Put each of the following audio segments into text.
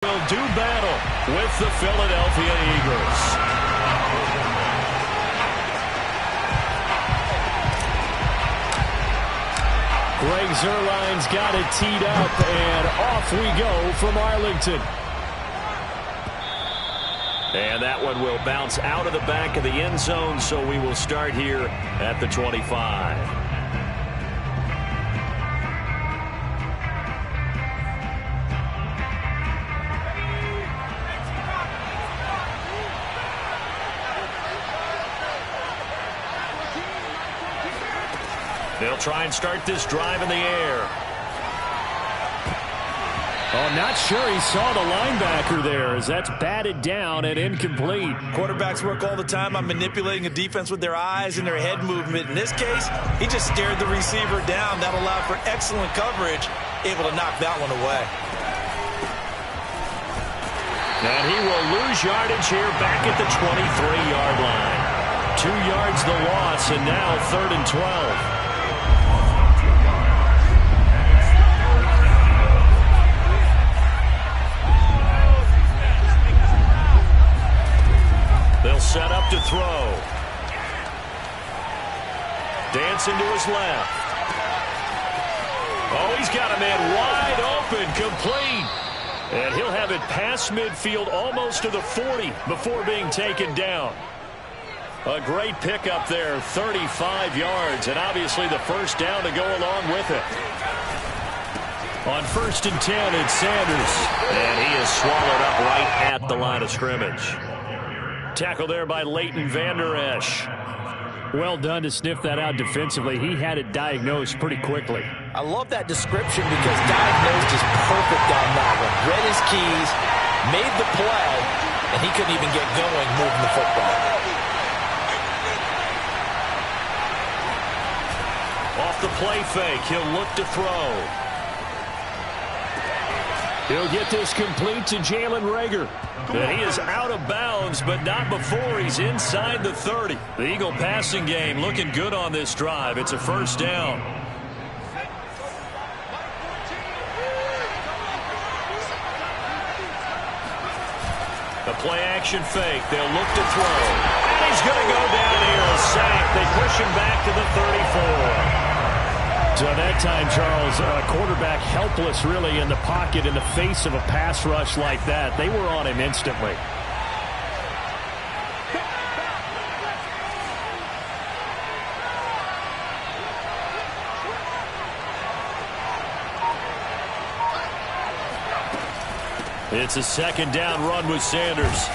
Will do battle with the Philadelphia Eagles. Greg Zuerlein's got it teed up, and off we go from Arlington. And that one will bounce out of the back of the end zone, so we will start here at the 25. They'll try and start this drive in the air. Oh, not sure he saw the linebacker there, as that's batted down and incomplete. Quarterbacks work all the time on manipulating a defense with their eyes and their head movement. In this case, he just stared the receiver down. That allowed for excellent coverage, able to knock that one away. And he will lose yardage here back at the 23-yard line. 2 yards the loss, and now 3rd and 12. They'll set up to throw. Dancing to his left. Oh, he's got a man wide open, complete. And he'll have it past midfield almost to the 40 before being taken down. A great pickup there, 35 yards, and obviously the first down to go along with it. On 1st and 10, it's Sanders. And he is swallowed up right at the line of scrimmage. Tackle there by Leighton Vander Esch. Well done to sniff that out defensively. He had it diagnosed pretty quickly. I love that description because diagnosed is perfect on that one. Read his keys, made the play, and he couldn't even get going moving the football. Off the play fake, he'll look to throw. He'll get this complete to Jalen Reagor. And he is out of bounds, but not before he's inside the 30. The Eagle passing game looking good on this drive. It's a first down. The play action fake. They'll look to throw. And he's going to go down here. A sack. They push him back to the 34. So that time, Charles, quarterback helpless really in the pocket in the face of a pass rush like that. They were on him instantly. It's a 2nd down run with Sanders.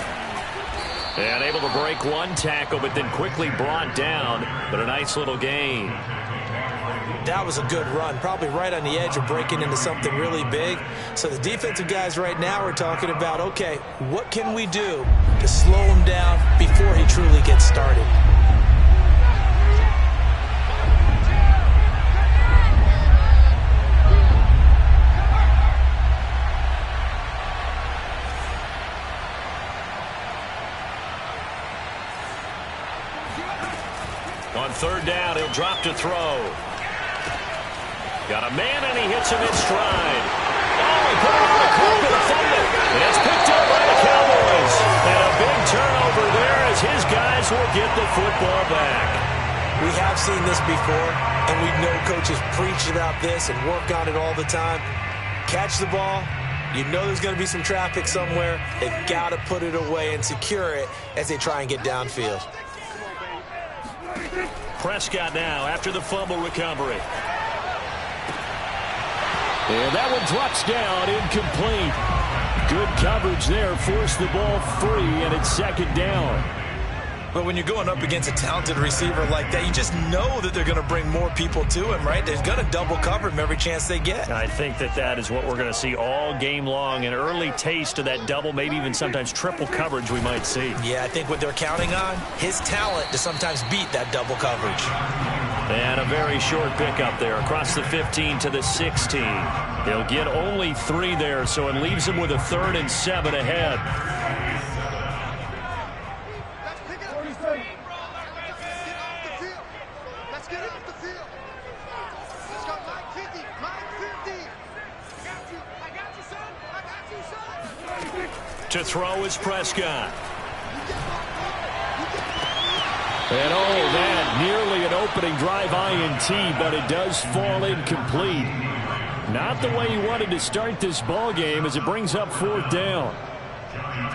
And able to break one tackle, but then quickly brought down. But a nice little gain. That was a good run, probably right on the edge of breaking into something really big. So the defensive guys right now are talking about, okay, what can we do to slow him down before he truly gets started? On 3rd down, he'll drop to throw. Got a man, and he hits him in stride. Oh, he put it on the carpet, a fumble. And it's picked up by the Cowboys. And a big turnover there as his guys will get the football back. We have seen this before, and we know coaches preach about this and work on it all the time. Catch the ball. You know there's going to be some traffic somewhere. They've got to put it away and secure it as they try and get downfield. Prescott now after the fumble recovery. And that one drops down, incomplete. Good coverage there, forced the ball free, and it's 2nd down. But when you're going up against a talented receiver like that, you just know that they're going to bring more people to him, right? They're going to double cover him every chance they get. I think that is what we're going to see all game long, an early taste of that double, maybe even sometimes triple coverage we might see. Yeah, I think what they're counting on, his talent to sometimes beat that double coverage. And a very short pickup there across the 15 to the 16. He'll get only 3 there, so it leaves him with a 3rd and 7 ahead. To throw is Prescott. And that nearly an opening drive INT, but it does fall incomplete. Not the way he wanted to start this ball game as it brings up 4th down.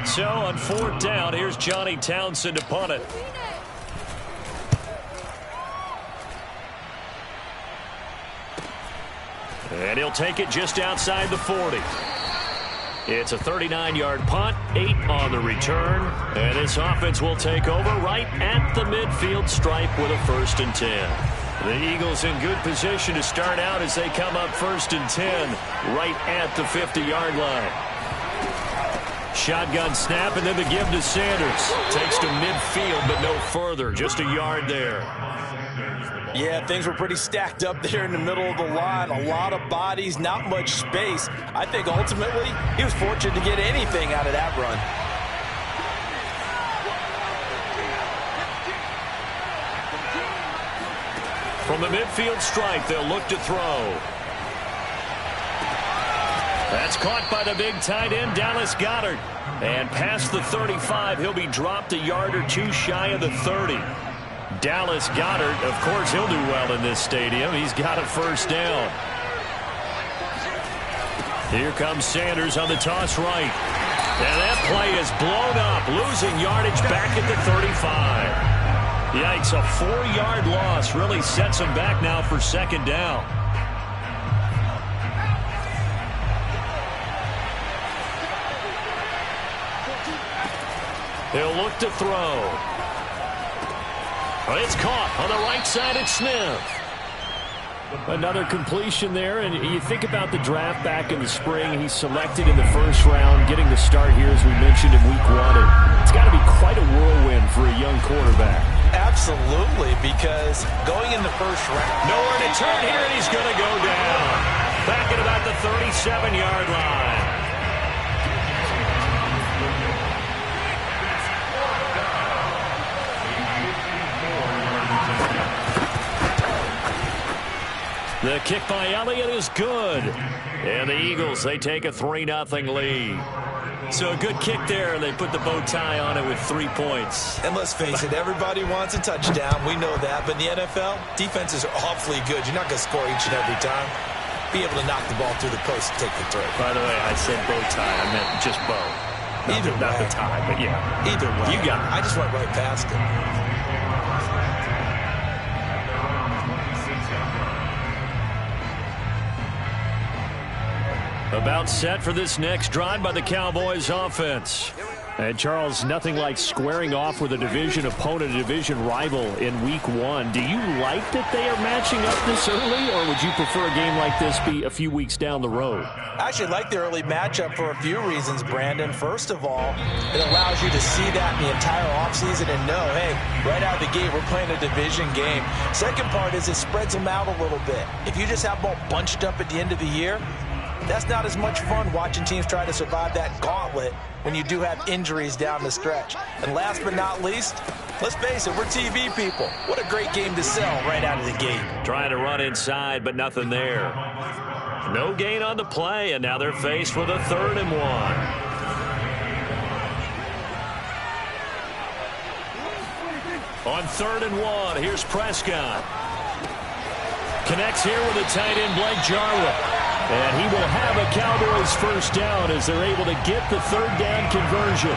So on 4th down, here's Johnny Townsend to punt it. And he'll take it just outside the 40. It's a 39-yard punt, 8 on the return. And this offense will take over right at the midfield stripe with a 1st and 10. The Eagles in good position to start out as they come up 1st and 10 right at the 50-yard line. Shotgun snap and then the give to Sanders. Takes to midfield but no further, just a yard there. Yeah, things were pretty stacked up there in the middle of the line. A lot of bodies, not much space. I think ultimately he was fortunate to get anything out of that run. From the midfield stripe, they'll look to throw. That's caught by the big tight end, Dallas Goedert. And past the 35, he'll be dropped a yard or two shy of the 30. Dallas Goedert, of course, he'll do well in this stadium. He's got a 1st down. Here comes Sanders on the toss right. And that play is blown up, losing yardage back at the 35. Yikes, a 4-yard loss really sets him back now for 2nd down. He'll look to throw. But it's caught on the right side at Smith. Another completion there, and you think about the draft back in the spring. He's selected in the 1st round, getting the start here, as we mentioned, in week 1. It's got to be quite a whirlwind for a young quarterback. Absolutely, because going in the 1st round. Nowhere to turn here, and he's going to go down. Back at about the 37-yard line. The kick by Elliott is good. And the Eagles, they take a 3-0 lead. So a good kick there. They put the bow tie on it with 3 points. And let's face it, everybody wants a touchdown. We know that. But in the NFL, defenses are awfully good. You're not going to score each and every time. Be able to knock the ball through the post and take the throw. By the way, I said bow tie. I meant just bow. Not the tie, but yeah. Either way. You got it. I just went right past it. About set for this next drive by the Cowboys offense. And Charles, nothing like squaring off with a division opponent, a division rival in week 1. Do you like that they are matching up this early, or would you prefer a game like this be a few weeks down the road? I actually like the early matchup for a few reasons, Brandon. First of all, it allows you to see that in the entire offseason and know, hey, right out of the gate, we're playing a division game. Second part is it spreads them out a little bit. If you just have them all bunched up at the end of the year, that's not as much fun watching teams try to survive that gauntlet when you do have injuries down the stretch. And last but not least, let's face it, we're TV people. What a great game to sell right out of the gate. Trying to run inside, but nothing there. No gain on the play, and now they're faced with a 3rd and 1. On 3rd and 1, here's Prescott. Connects here with the tight end, Blake Jarwin. And he will have a Cowboys 1st down as they're able to get the 3rd down conversion.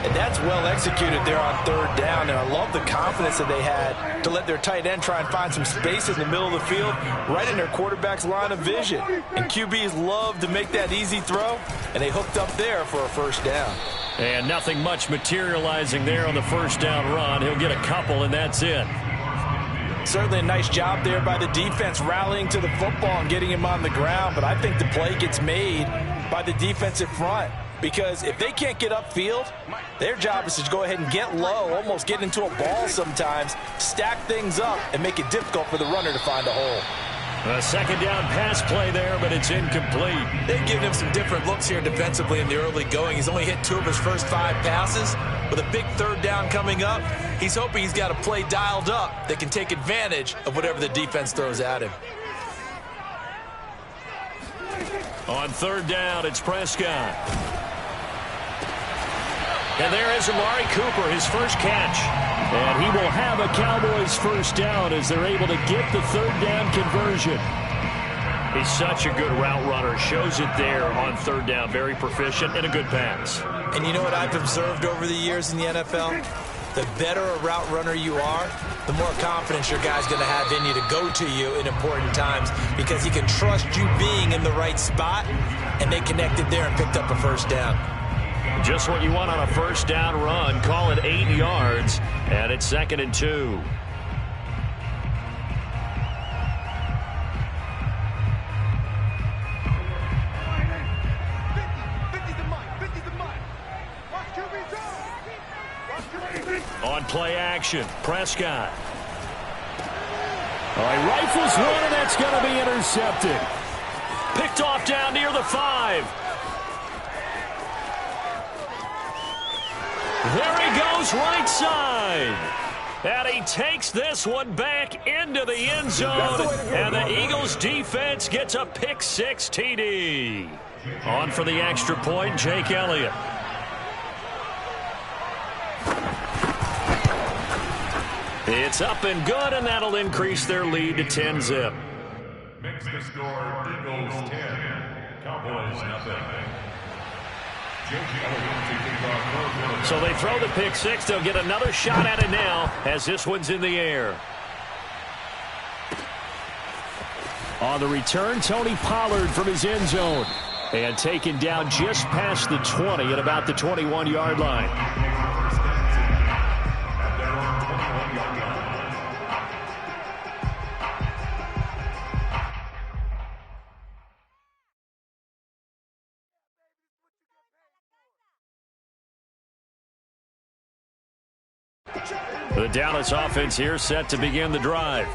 And that's well executed there on 3rd down. And I love the confidence that they had to let their tight end try and find some space in the middle of the field, right in their quarterback's line of vision. And QBs love to make that easy throw, and they hooked up there for a 1st down. And nothing much materializing there on the 1st down run. He'll get a couple, and that's it. Certainly a nice job there by the defense rallying to the football and getting him on the ground. But I think the play gets made by the defensive front. Because if they can't get upfield, their job is to go ahead and get low, almost get into a ball sometimes, stack things up, and make it difficult for the runner to find a hole. A 2nd down pass play there, but it's incomplete. They've given him some different looks here defensively in the early going. He's only hit 2 of his first 5 passes. With a big 3rd down coming up, he's hoping he's got a play dialed up that can take advantage of whatever the defense throws at him. On 3rd down, it's Prescott. And there is Amari Cooper, his first catch. And he will have a Cowboys first down as they're able to get the third down conversion. He's such a good route runner. Shows it there on third down. Very proficient and a good pass. And you know what I've observed over the years in the NFL? The better a route runner you are, the more confidence your guy's going to have in you to go to you in important times because he can trust you being in the right spot, and they connected there and picked up a first down. Just what you want on a first down run. Call it 8 yards, and it's 2nd and 2. On play action, Prescott. He rifles one, and that's going to be intercepted. Picked off down near the 5. There he goes, right side. And he takes this one back into the end zone. And the Eagles defense gets a pick-6 TD. On for the extra point, Jake Elliott. It's up and good, and that'll increase their lead to 10-zip. Makes the score Eagles 10, Cowboys nothing. So they throw the pick-6. They'll get another shot at it now as this one's in the air. On the return, Tony Pollard from his end zone. And taken down just past the 20 at about the 21-yard line. The Dallas offense here set to begin the drive.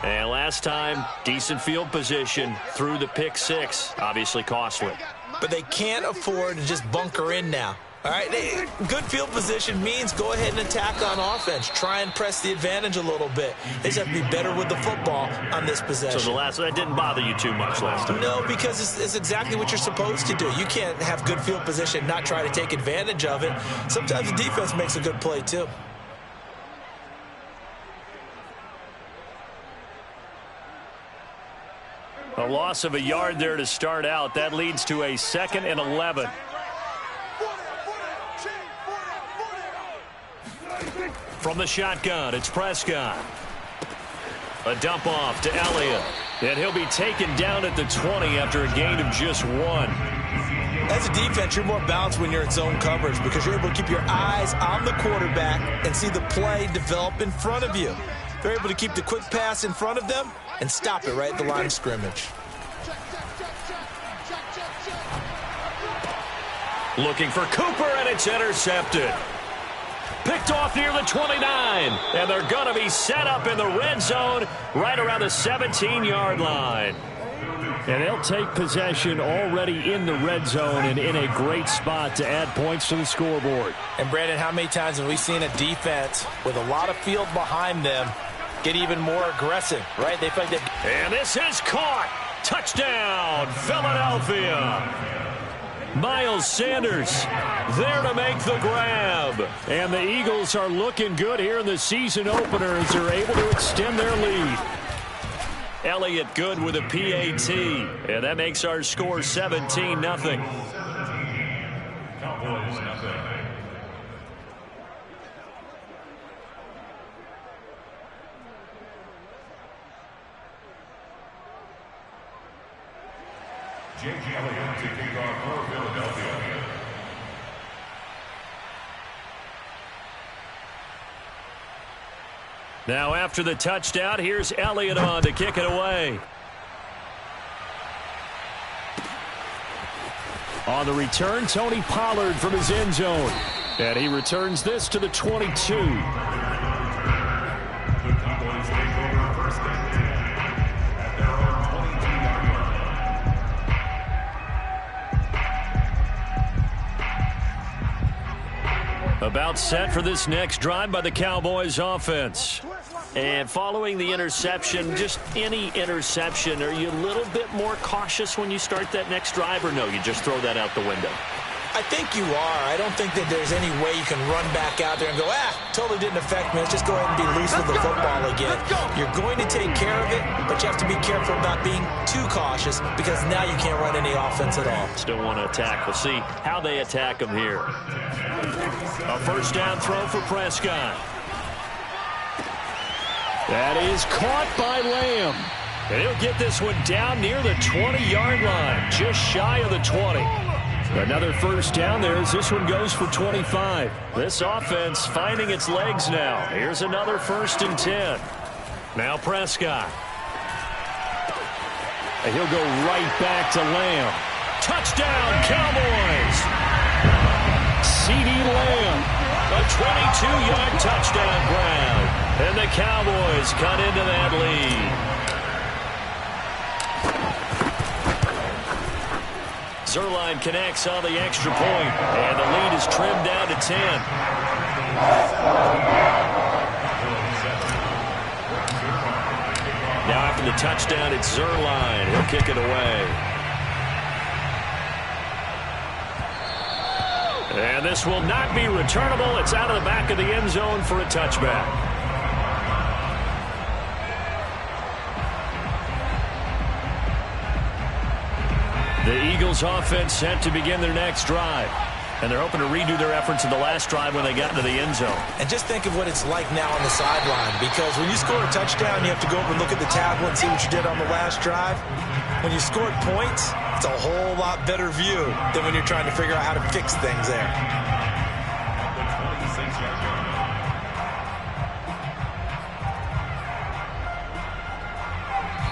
And last time, decent field position through the pick-6. Obviously costly. But they can't afford to just bunker in now. All right, good field position means go ahead and attack on offense. Try and press the advantage a little bit. They just have to be better with the football on this possession. So that didn't bother you too much last time? No, because it's exactly what you're supposed to do. You can't have good field position and not try to take advantage of it. Sometimes the defense makes a good play too. A loss of a yard there to start out. That leads to a 2nd and 11. From the shotgun, it's Prescott. A dump off to Elliott. And he'll be taken down at the 20 after a gain of just 1. As a defense, you're more balanced when you're in zone coverage because you're able to keep your eyes on the quarterback and see the play develop in front of you. They're able to keep the quick pass in front of them and stop it right at the line of scrimmage. Looking for Cooper, and it's intercepted. Picked off near the 29, and they're going to be set up in the red zone right around the 17-yard line. And they'll take possession already in the red zone and in a great spot to add points to the scoreboard. And, Brandon, how many times have we seen a defense with a lot of field behind them get even more aggressive, right? They find that. And this is caught. Touchdown, Philadelphia. Miles Sanders there to make the grab. And the Eagles are looking good here in the season opener as they're able to extend their lead. Elliott good with a PAT. And that makes our score 17-0. Cowboys nothing. Jake Elliott to kick off for Philadelphia. Now after the touchdown, here's Elliott on to kick it away. On the return, Tony Pollard from his end zone. And he returns this to the 22. About set for this next drive by the Cowboys offense. And following the interception, just any interception, are you a little bit more cautious when you start that next drive, or no, you just throw that out the window? I think you are. I don't think that there's any way you can run back out there and go, totally didn't affect me. Let's just go ahead and be loose with the football again. You're going to take care of it, but you have to be careful about being too cautious because now you can't run any offense at all. Still want to attack. We'll see how they attack him here. A first down throw for Prescott. That is caught by Lamb. And he'll get this one down near the 20-yard line, just shy of the 20. Another first down there as this one goes for 25. This offense finding its legs now. Here's another 1st and 10. Now Prescott. And he'll go right back to Lamb. Touchdown, Cowboys! CeeDee Lamb, a 22-yard touchdown grab. And the Cowboys cut into that lead. Zuerlein connects on the extra point, and the lead is trimmed down to 10. Now after the touchdown, it's Zuerlein. He'll kick it away. And this will not be returnable. It's out of the back of the end zone for a touchback. The Eagles offense set to begin their next drive. And they're hoping to redo their efforts in the last drive when they got into the end zone. And just think of what it's like now on the sideline, because when you score a touchdown, you have to go over and look at the tablet and see what you did on the last drive. When you scored points, it's a whole lot better view than when you're trying to figure out how to fix things there.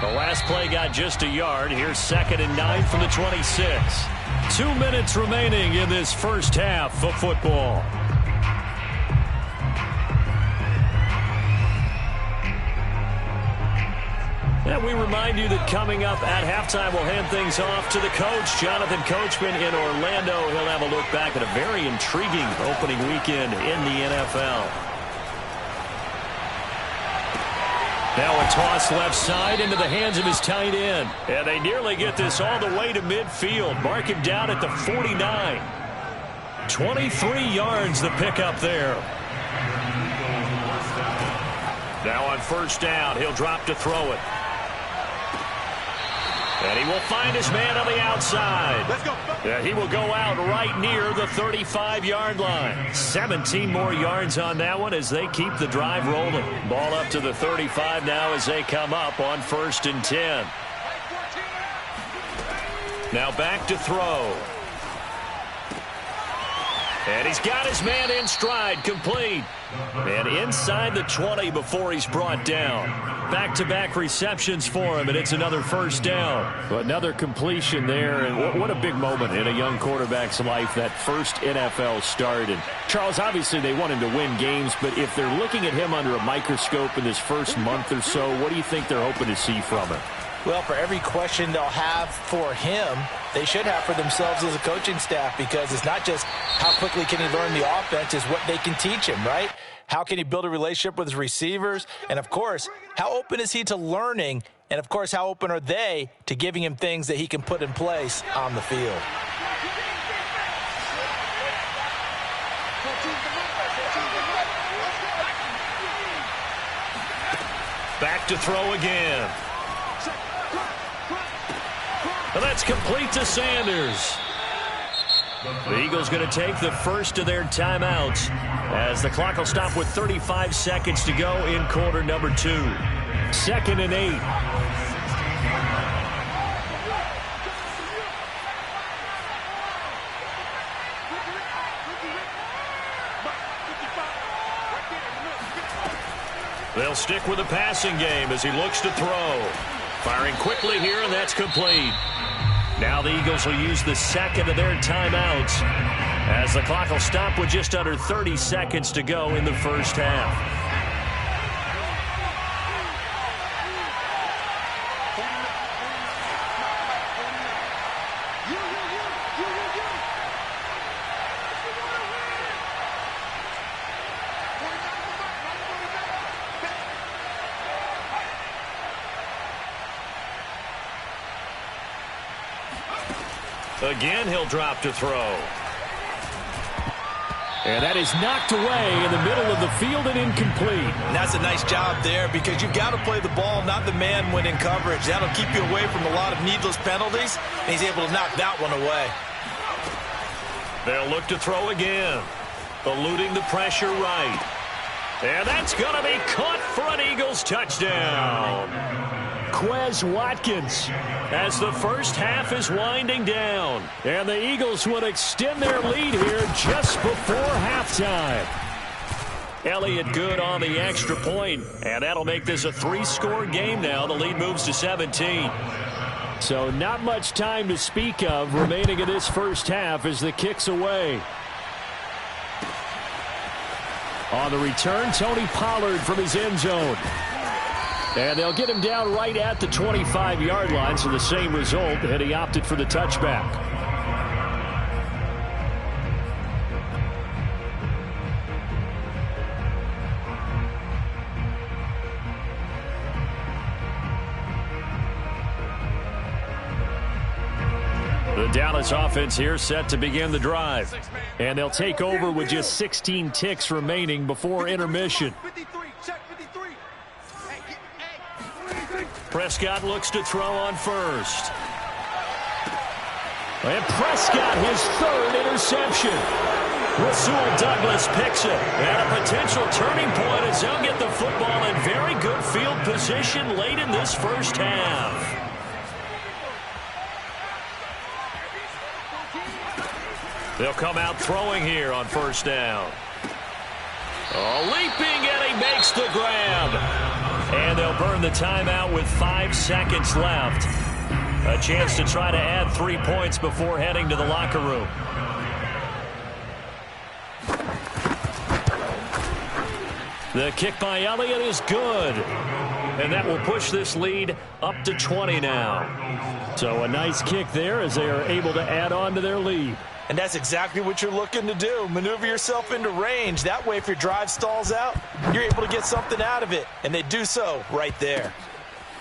The last play got just a yard. Here's 2nd and 9 from the 26. 2 minutes remaining in this first half of football. And we remind you that coming up at halftime, we'll hand things off to the coach, Jonathan Coachman in Orlando. He'll have a look back at a very intriguing opening weekend in the NFL. Now a toss left side into the hands of his tight end. And they nearly get this all the way to midfield. Mark him down at the 49. 23 yards the pickup there. Now on first down, he'll drop to throw it. And he will find his man on the outside. Let's go. And he will go out right near the 35-yard line. 17 more yards on that one as they keep the drive rolling. Ball up to the 35 now as they come up on 1st and 10. Now back to throw. And he's got his man in stride, complete. And inside the 20 before he's brought down. Back-to-back receptions for him, and it's another first down. Another completion there, and what a big moment in a young quarterback's life, that first NFL start. And Charles, obviously they want him to win games, but if they're looking at him under a microscope in this first month or so, what do you think they're hoping to see from him? Well, for every question they'll have for him, they should have for themselves as a coaching staff, because it's not just how quickly can he learn the offense, it's what they can teach him, right? How can he build a relationship with his receivers? And, of course, how open is he to learning? And, of course, how open are they to giving him things that he can put in place on the field? Back to throw again. And that's complete to Sanders. The Eagles going to take the first of their timeouts as the clock will stop with 35 seconds to go in quarter number 2. 2nd and 8. They'll stick with the passing game as he looks to throw. Firing quickly here, and that's complete. Now the Eagles will use the second of their timeouts as the clock will stop with just under 30 seconds to go in the first half. Again, he'll drop to throw. And that is knocked away in the middle of the field and incomplete. And that's a nice job there because you've got to play the ball, not the man when in coverage. That'll keep you away from a lot of needless penalties, and he's able to knock that one away. They'll look to throw again. Eluding the pressure right. And that's going to be caught for an Eagles touchdown. Quez Watkins as the first half is winding down. And the Eagles would extend their lead here just before halftime. Elliott good on the extra point, and that'll make this a 3-score game now. The lead moves to 17. So not much time to speak of remaining in this first half as the kick's away. On the return, Tony Pollard from his end zone. And they'll get him down right at the 25-yard line, so the same result, and he opted for the touchback. The Dallas offense here set to begin the drive. And they'll take over with just 16 ticks remaining before intermission. Prescott looks to throw on first. And Prescott, his third interception. Rasul Douglas picks it. And a potential turning point as they'll get the football in very good field position late in this first half. They'll come out throwing here on first down. Oh, leaping, and he makes the grab. And they'll burn the timeout with 5 seconds left. A chance to try to add 3 points before heading to the locker room. The kick by Elliott is good. And that will push this lead up to 20 now. So a nice kick there as they are able to add on to their lead. And that's exactly what you're looking to do. Maneuver yourself into range. That way, if your drive stalls out, you're able to get something out of it. And they do so right there.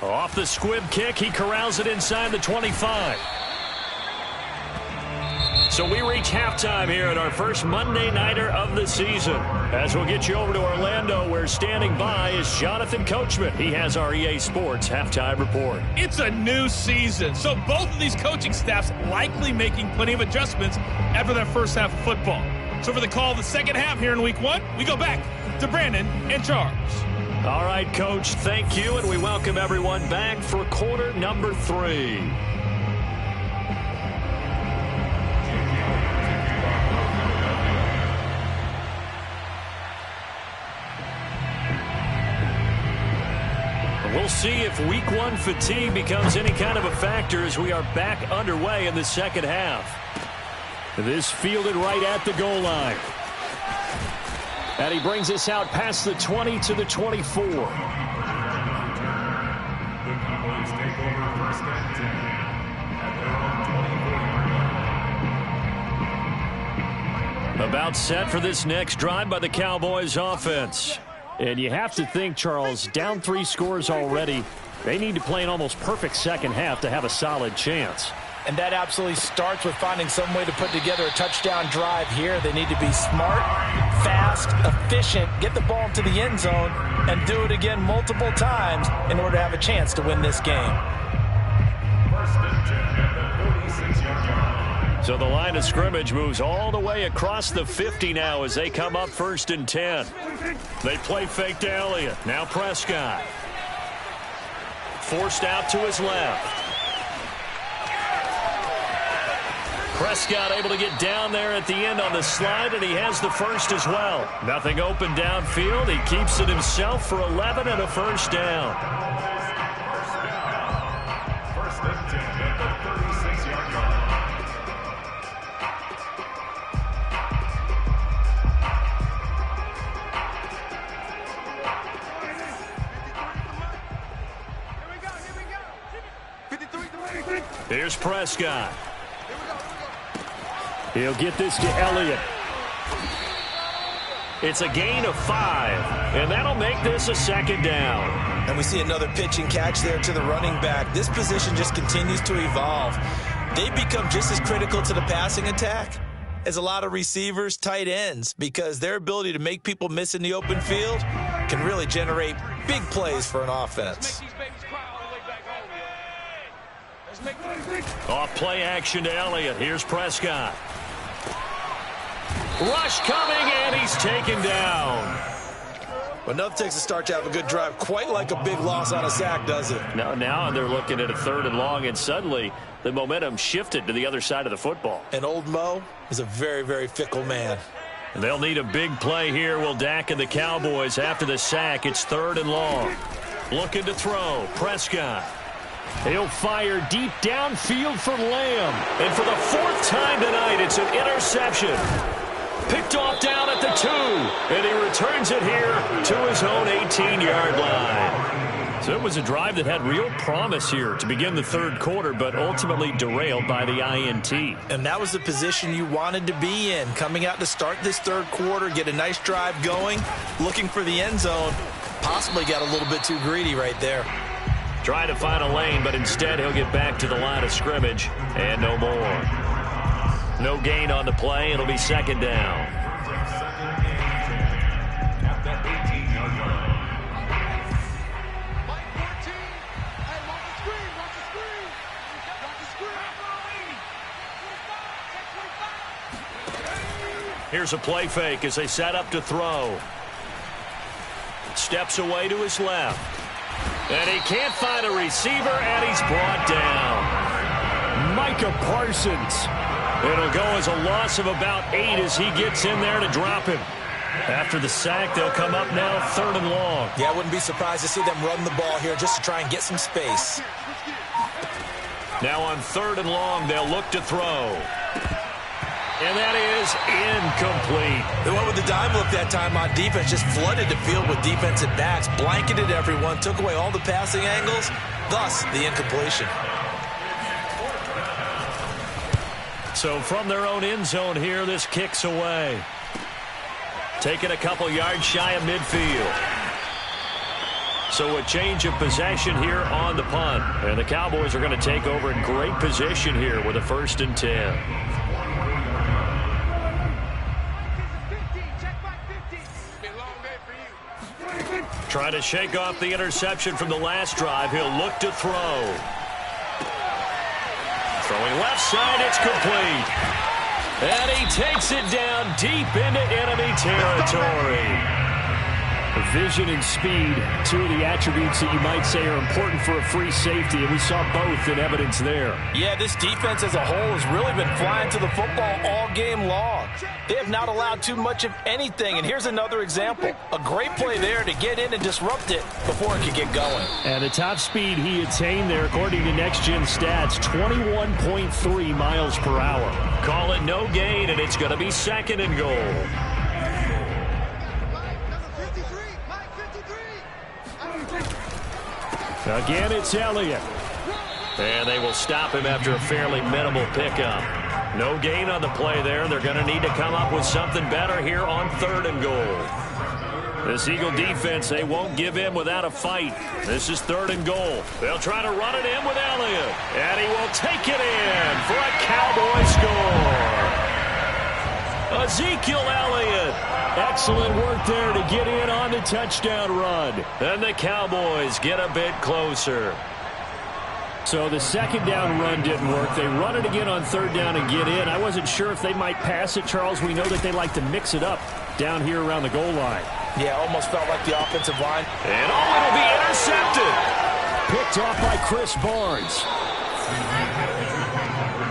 Off the squib kick, he corrals it inside the 25. So we reach halftime here at our first Monday Nighter of the season. As we'll get you over to Orlando, where standing by is Jonathan Coachman. He has our EA Sports halftime report. It's a new season, so both of these coaching staffs likely making plenty of adjustments after their first half of football. So for the call of the second half here in week 1, we go back to Brandon and Charles. All right, Coach, thank you, and we welcome everyone back for quarter number 3. We'll see if week 1 fatigue becomes any kind of a factor as we are back underway in the second half. This fielded right at the goal line. And he brings us out past the 20 to the 24. The Cowboys take over first and 10 at their own 20. About set for this next drive by the Cowboys offense. And you have to think, Charles, down 3 scores already. They need to play an almost perfect second half to have a solid chance. And that absolutely starts with finding some way to put together a touchdown drive here. They need to be smart, fast, efficient, get the ball into the end zone, and do it again multiple times in order to have a chance to win this game. First and 10 at the 46-yard line. So the line of scrimmage moves all the way across the 50 now as they come up first and 10. They play fake to Elliott. Now Prescott. Forced out to his left. Prescott able to get down there at the end on the slide, and he has the first as well. Nothing open downfield. He keeps it himself for 11 and a first down. First and 10 at the 36-yard line. Here's Prescott. He'll get this to Elliott. It's a gain of 5, and that'll make this a second down. And we see another pitch and catch there to the running back. This position just continues to evolve. They become just as critical to the passing attack is a lot of receivers, tight ends, because their ability to make people miss in the open field can really generate big plays for an offense. Off play action to Elliott. Here's Prescott. Rush coming, and he's taken down. But enough takes a start to have a good drive. Quite like a big loss on a sack, does it? Now they're looking at a 3rd and long, and suddenly the momentum shifted to the other side of the football. And old Mo is a very, very fickle man. And they'll need a big play here. Will Dak and the Cowboys after the sack. It's 3rd and long. Looking to throw. Prescott. He'll fire deep downfield for Lamb. And for the 4th time tonight, it's an interception. Picked off down at the 2. And he returns it here to his own 18-yard line. So it was a drive that had real promise here to begin the 3rd quarter, but ultimately derailed by the INT. And that was the position you wanted to be in. Coming out to start this 3rd quarter, get a nice drive going, looking for the end zone. Possibly got a little bit too greedy right there. Trying to find a lane, but instead he'll get back to the line of scrimmage and no more. No gain on the play. It'll be 2nd down. Here's a play fake as they set up to throw. Steps away to his left. And he can't find a receiver, and he's brought down. Micah Parsons. It'll go as a loss of about 8 as he gets in there to drop him. After the sack, they'll come up now 3rd and long. Yeah, I wouldn't be surprised to see them run the ball here just to try and get some space. Now on 3rd and long, they'll look to throw. And that is incomplete. They went with the dime look that time on defense, just flooded the field with defensive backs, blanketed everyone, took away all the passing angles, thus the incompletion. So from their own end zone here, this kicks away. Taking a couple yards shy of midfield. So a change of possession here on the punt. And the Cowboys are going to take over in great position here with a 1st and 10. Trying to shake off the interception from the last drive. He'll look to throw. Throwing left side, it's complete. And he takes it down deep into enemy territory. Vision and speed, 2 of the attributes that you might say are important for a free safety, and we saw both in evidence there. Yeah, this defense as a whole has really been flying to the football all game long. They have not allowed too much of anything, and here's another example. A great play there to get in and disrupt it before it could get going. And the top speed he attained there, according to Next Gen Stats, 21.3 miles per hour. Call it no gain, and it's going to be 2nd and goal. Again, it's Elliott. And they will stop him after a fairly minimal pickup. No gain on the play there. They're going to need to come up with something better here on 3rd and goal. This Eagle defense, they won't give in without a fight. This is 3rd and goal. They'll try to run it in with Elliott. And he will take it in for a Cowboy score. Ezekiel Elliott. Excellent work there to get in on the touchdown run. And the Cowboys get a bit closer. So the 2nd down run didn't work. They run it again on 3rd down and get in. I wasn't sure if they might pass it, Charles. We know that they like to mix it up down here around the goal line. Yeah, almost felt like the offensive line. And it'll be intercepted. Picked off by Chris Barnes.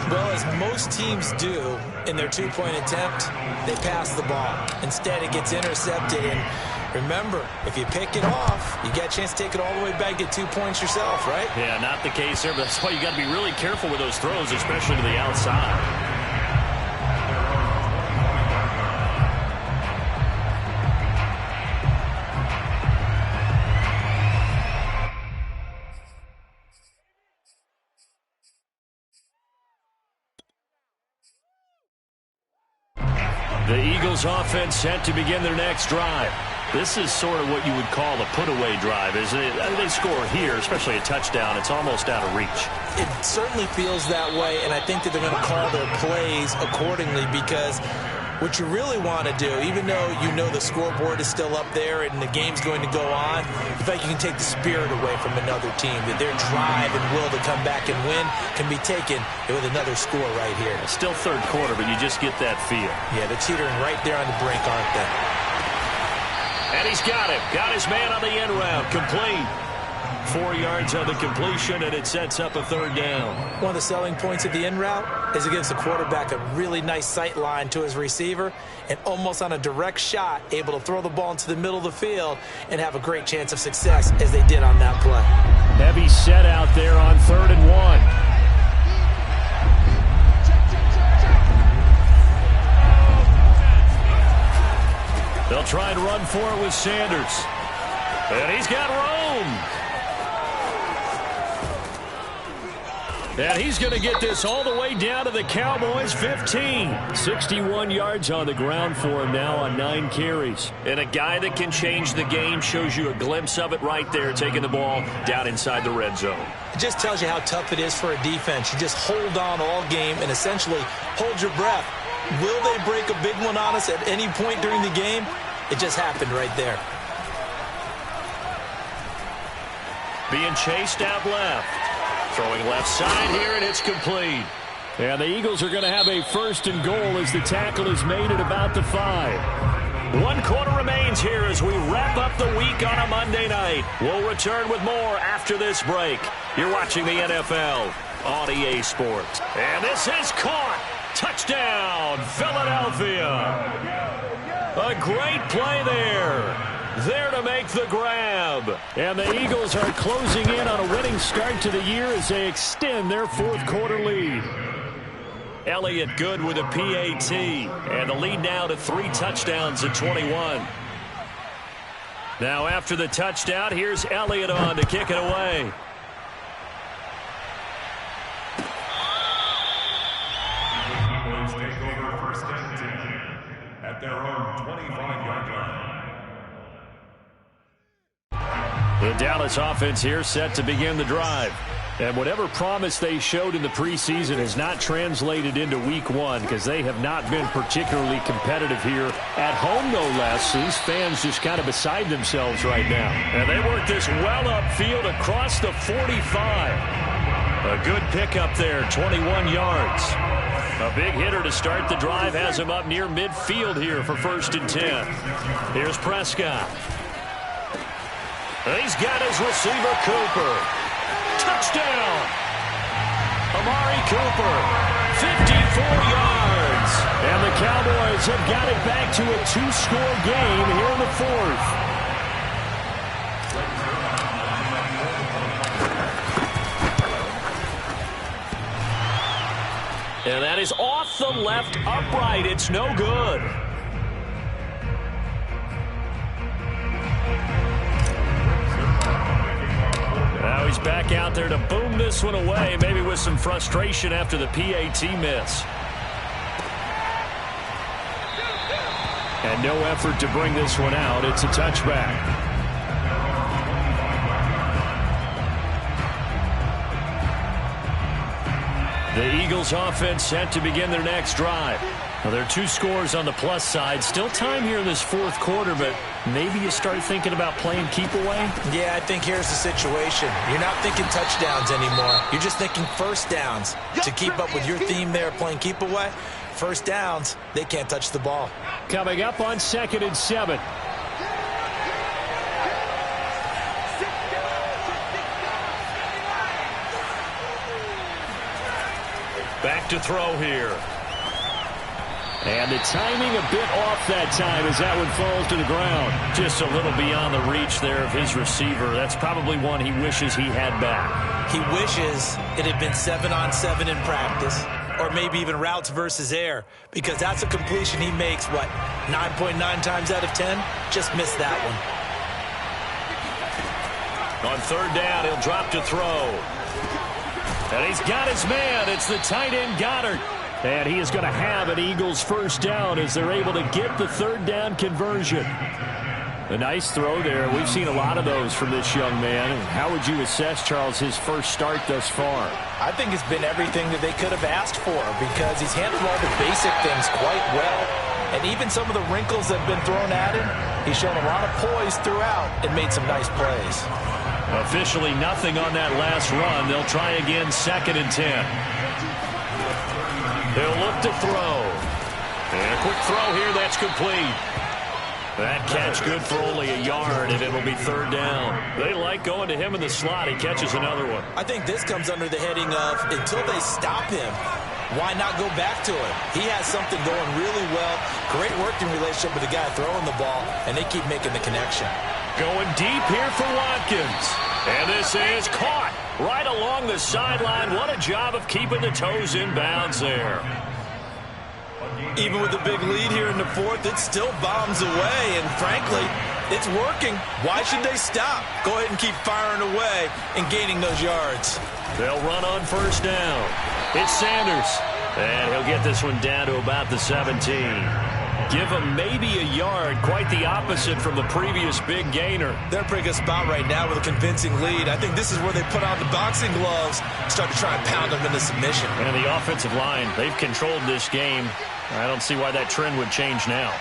Well, as most teams do in their 2-point attempt, they pass the ball. Instead, it gets intercepted. And remember, if you pick it off, you got a chance to take it all the way back, get 2 points yourself, right? Yeah, not the case there, but that's why you got to be really careful with those throws, especially to the outside. The Eagles offense set to begin their next drive. This is sort of what you would call a put-away drive, isn't it? They score here, especially a touchdown. It's almost out of reach. It certainly feels that way, and I think that they're going to call their plays accordingly, because what you really want to do, even though you know the scoreboard is still up there and the game's going to go on, you think you can take the spirit away from another team, that their drive and will to come back and win can be taken with another score right here. Still third quarter, but you just get that feel. Yeah, they're teetering right there on the brink, aren't they? And he's got him. Got his man on the end route. Complete. 4 yards on the completion, and it sets up a third down. One of the selling points of the in route is it gives the quarterback a really nice sight line to his receiver, and almost on a direct shot, able to throw the ball into the middle of the field and have a great chance of success, as they did on that play. Heavy set out there on 3rd and 1. They'll try and run for it with Sanders. And he's got room. And he's going to get this all the way down to the Cowboys' 15. 61 yards on the ground for him now on 9 carries. And a guy that can change the game, shows you a glimpse of it right there, taking the ball down inside the red zone. It just tells you how tough it is for a defense. You just hold on all game and essentially hold your breath. Will they break a big one on us at any point during the game? It just happened right there. Being chased out left. Throwing left side here, and it's complete. And the Eagles are going to have a 1st and goal as the tackle is made at about the 5. 1 quarter remains here as we wrap up the week on a Monday night. We'll return with more after this break. You're watching the NFL on EA Sports. And this is caught. Touchdown, Philadelphia. A great play there. There to make the grab. And the Eagles are closing in on a winning start to the year as they extend their 4th quarter lead. Elliott good with a PAT. And the lead now to 3 touchdowns at 21. Now after the touchdown, here's Elliott on to kick it away. Take over 1st and 10 at their own 25-yard line. The Dallas offense here set to begin the drive. And whatever promise they showed in the preseason has not translated into week 1, because they have not been particularly competitive here at home, no less. These fans just kind of beside themselves right now. And they work this well upfield across the 45. A good pickup there, 21 yards. A big hitter to start the drive has him up near midfield here for 1st and 10. Here's Prescott. He's got his receiver, Cooper. Touchdown! Amari Cooper, 54 yards. And the Cowboys have got it back to a 2-score game here in the 4th. And that is off the left upright. It's no good. Now he's back out there to boom this one away, maybe with some frustration after the PAT miss. And no effort to bring this one out. It's a touchback. The Eagles offense set to begin their next drive. Now, there are 2 scores on the plus side. Still time here in this 4th quarter, but maybe you start thinking about playing keep away? Yeah, I think here's the situation. You're not thinking touchdowns anymore. You're just thinking 1st downs. To keep up with your theme there, playing keep away, 1st downs, they can't touch the ball. Coming up on 2nd and 7. Back to throw here. And the timing a bit off that time as that one falls to the ground. Just a little beyond the reach there of his receiver. That's probably one he wishes he had back. He wishes it had been 7-on-7 in practice, or maybe even routes versus air, because that's a completion he makes, 9.9 times out of 10? Just missed that one. On 3rd down, he'll drop to throw. And he's got his man. It's the tight end, Goddard. And he is going to have an Eagles 1st down as they're able to get the 3rd down conversion. A nice throw there. We've seen a lot of those from this young man. How would you assess, Charles, his first start thus far? I think it's been everything that they could have asked for because he's handled all the basic things quite well. And even some of the wrinkles that have been thrown at him, he's shown a lot of poise throughout and made some nice plays. Officially nothing on that last run. They'll try again, 2nd and 10. They'll look to throw. And a quick throw here, that's complete. That catch good for only a yard, and it'll be 3rd down. They like going to him in the slot. He catches another one. I think this comes under the heading of until they stop him, why not go back to him? He has something going really well. Great working relationship with the guy throwing the ball, and they keep making the connection. Going deep here for Watkins. And this is caught right along the sideline. What a job of keeping the toes in bounds there. Even with the big lead here in the 4th, it still bombs away, and frankly, it's working. Why should they stop? Go ahead and keep firing away and gaining those yards. They'll run on 1st down. It's Sanders, and he'll get this one down to about the 17. Give him maybe a yard, quite the opposite from the previous big gainer. They're in a pretty good spot right now with a convincing lead. I think this is where they put on the boxing gloves, start to try and pound them into submission. And the offensive line, they've controlled this game. I don't see why that trend would change now.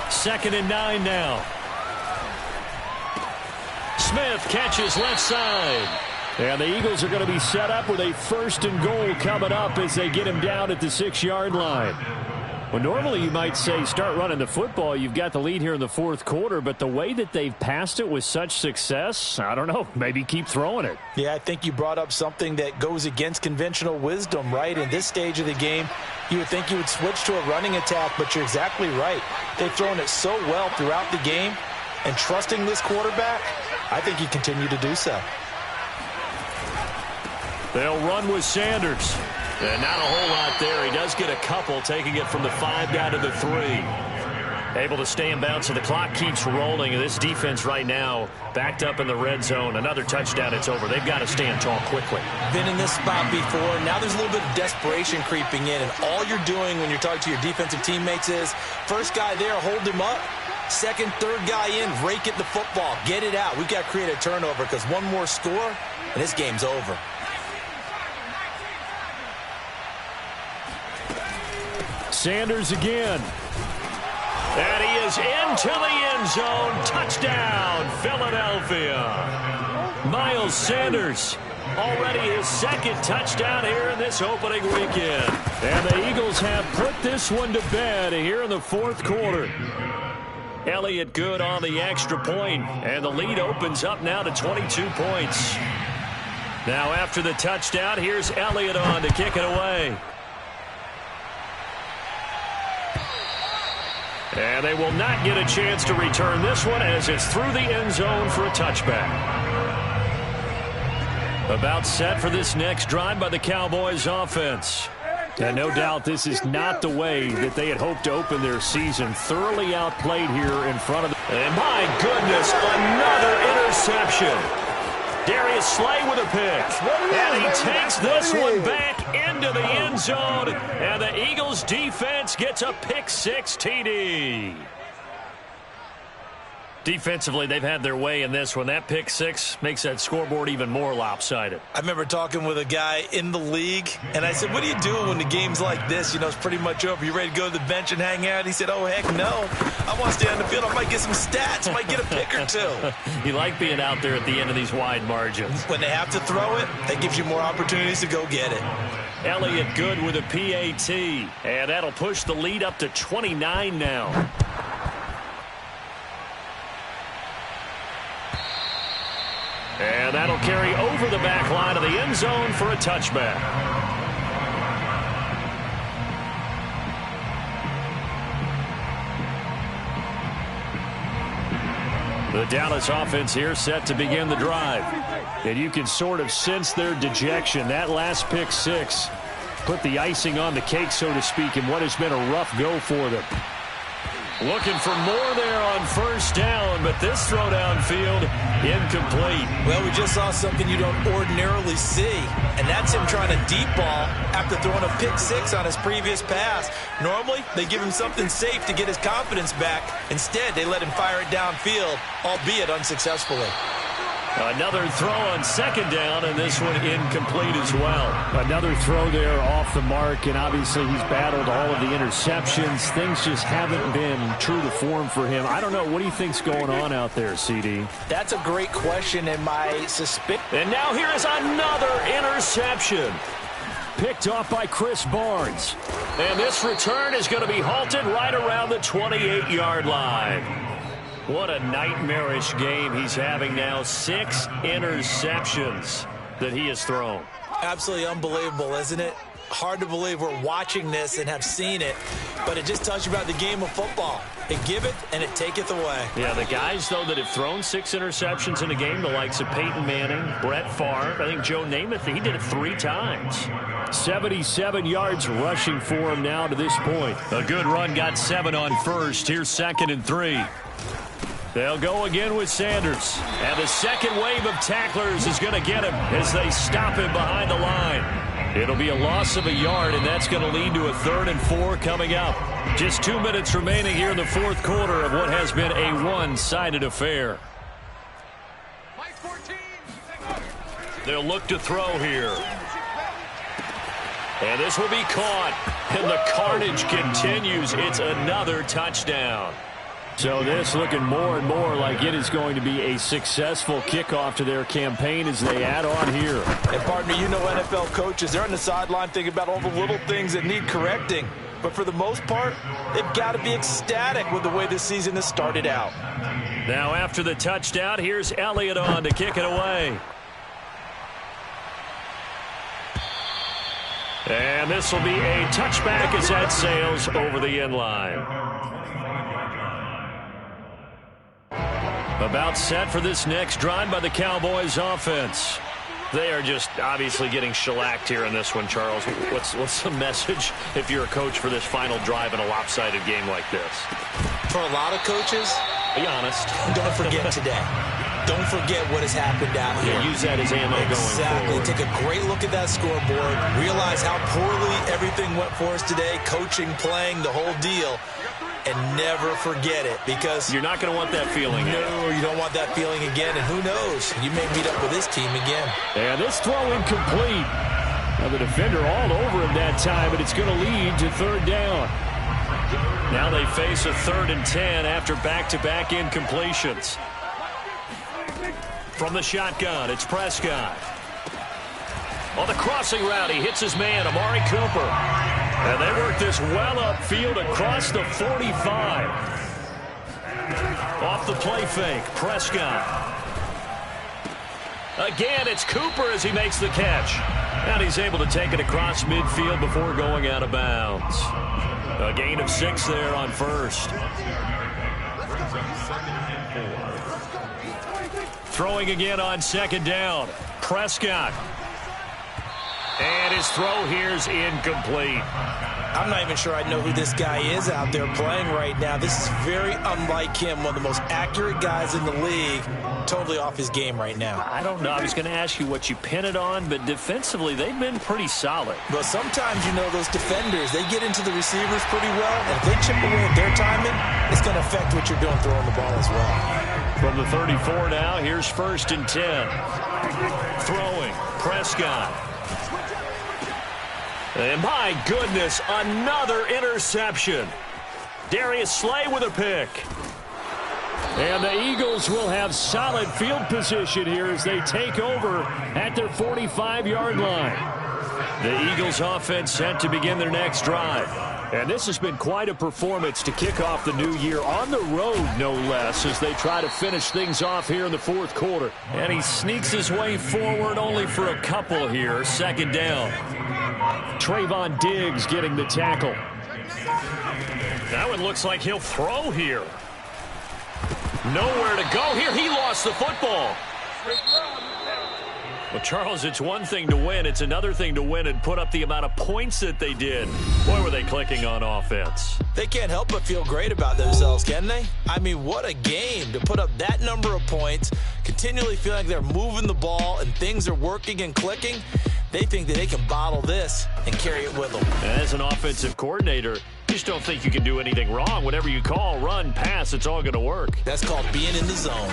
2nd and 9 now. Smith catches left side. And the Eagles are going to be set up with a 1st and goal coming up as they get him down at the 6-yard line. Well, normally you might say start running the football. You've got the lead here in the 4th quarter, but the way that they've passed it with such success, I don't know, maybe keep throwing it. Yeah, I think you brought up something that goes against conventional wisdom, right? In this stage of the game, you would think you would switch to a running attack, but you're exactly right. They've thrown it so well throughout the game, and trusting this quarterback, I think you continue to do so. They'll run with Sanders. And not a whole lot there. He does get a couple, taking it from the 5 down to the 3. Able to stay in bounds, so the clock keeps rolling. And this defense right now backed up in the red zone. Another touchdown, it's over. They've got to stand tall quickly. Been in this spot before. Now there's a little bit of desperation creeping in. And all you're doing when you're talking to your defensive teammates is, first guy there, hold him up. Second, third guy in, rake at the football. Get it out. We've got to create a turnover because one more score, and this game's over. Sanders again. And he is into the end zone. Touchdown, Philadelphia. Miles Sanders, already his 2nd touchdown here in this opening weekend. And the Eagles have put this one to bed here in the 4th quarter. Elliott good on the extra point, and the lead opens up now to 22 points. Now after the touchdown, here's Elliott on to kick it away. And they will not get a chance to return this one as it's through the end zone for a touchback. About set for this next drive by the Cowboys offense. And no doubt this is not the way that they had hoped to open their season. Thoroughly outplayed here in front of them. And my goodness, another interception. Darius Slay with a pick. And he takes this one back into the end zone. And the Eagles defense gets a pick-6 TD. Defensively, they've had their way in this one. That pick-6 makes that scoreboard even more lopsided. I remember talking with a guy in the league, and I said, what are you doing when the game's like this? You know, it's pretty much over. You ready to go to the bench and hang out? He said, oh, heck no. I want to stay on the field. I might get some stats. I might get a pick or two. You like being out there at the end of these wide margins. When they have to throw it, that gives you more opportunities to go get it. Elliott good with a PAT, and that'll push the lead up to 29 now. And that'll carry over the back line of the end zone for a touchback. The Dallas offense here set to begin the drive. And you can sort of sense their dejection. That last pick-6 put the icing on the cake, so to speak, in what has been a rough go for them. Looking for more there on first down, but this throw downfield incomplete. Well, we just saw something you don't ordinarily see, and that's him trying to deep ball after throwing a pick six on his previous pass. Normally, they give him something safe to get his confidence back. Instead, they let him fire it downfield, albeit unsuccessfully. Another throw on second down, and this one incomplete as well. Another throw there off the mark, and obviously he's battled all of the interceptions. Things just haven't been true to form for him. I don't know. What do you think's going on out there, CD? That's a great question, and my suspicion. And now here is another interception. Picked off by Chris Barnes. And this return is going to be halted right around the 28-yard line. What a nightmarish game he's having now. 6 interceptions that he has thrown. Absolutely unbelievable, isn't it? Hard to believe we're watching this and have seen it, but it just tells you about the game of football. It giveth and it taketh away. Yeah, the guys, though, that have thrown 6 interceptions in a game, the likes of Peyton Manning, Brett Favre, I think Joe Namath, he did it 3 times. 77 yards rushing for him now to this point. A good run, got 7 on first. Here's 2nd and 3. They'll go again with Sanders. And the second wave of tacklers is going to get him as they stop him behind the line. It'll be a loss of a yard, and that's going to lead to a 3rd and 4 coming up. Just 2 minutes remaining here in the 4th quarter of what has been a one-sided affair. They'll look to throw here. And this will be caught. And the carnage continues. It's another touchdown. So this looking more and more like it is going to be a successful kickoff to their campaign as they add on here. And partner, you know NFL coaches, they're on the sideline thinking about all the little things that need correcting. But for the most part, they've got to be ecstatic with the way this season has started out. Now after the touchdown, here's Elliott on to kick it away. And this will be a touchback as that sails over the end line. About set for this next drive by the Cowboys offense. They are just obviously getting shellacked here in this one, Charles. What's the message if you're a coach for this final drive in a lopsided game like this? For a lot of coaches, be honest. Don't forget today. Don't forget what has happened out here. Use that as ammo going forward. Take a great look at that scoreboard. Realize how poorly everything went for us today. Coaching, playing, the whole deal. And never forget it, because you're not going to want that feeling. No, you don't want that feeling again. And who knows? You may meet up with this team again. And this throw incomplete. Now the defender all over him that time, but it's going to lead to 3rd down. Now they face a 3rd and 10 after back-to-back incompletions. From the shotgun, it's Prescott. On the crossing route, he hits his man, Amari Cooper. And they work this well upfield across the 45. Off the play fake, Prescott. Again, it's Cooper as he makes the catch. And he's able to take it across midfield before going out of bounds. A gain of 6 there on first. Throwing again on 2nd down. Prescott. And his throw here is incomplete. I'm not even sure I know who this guy is out there playing right now. This is very unlike him, one of the most accurate guys in the league. Totally off his game right now. I don't know. I was going to ask you what you pin it on, but defensively, they've been pretty solid. Well, sometimes, you know, those defenders, they get into the receivers pretty well, and if they chip away at their timing, it's going to affect what you're doing throwing the ball as well. From the 34 now, here's 1st and 10. Throwing, Prescott. And my goodness, another interception. Darius Slay with a pick. And the Eagles will have solid field position here as they take over at their 45-yard line. The Eagles offense set to begin their next drive. And this has been quite a performance to kick off the new year on the road, no less, as they try to finish things off here in the 4th quarter. And he sneaks his way forward only for a couple here. 2nd down. Trayvon Diggs getting the tackle. That one looks like he'll throw here. Nowhere to go here. He lost the football. Well, Charles, it's one thing to win. It's another thing to win and put up the amount of points that they did. Boy, were they clicking on offense. They can't help but feel great about themselves, can they? I mean, what a game to put up that number of points, continually feel like they're moving the ball and things are working and clicking. They think that they can bottle this and carry it with them. As an offensive coordinator, you just don't think you can do anything wrong. Whatever you call, run, pass, it's all going to work. That's called being in the zone.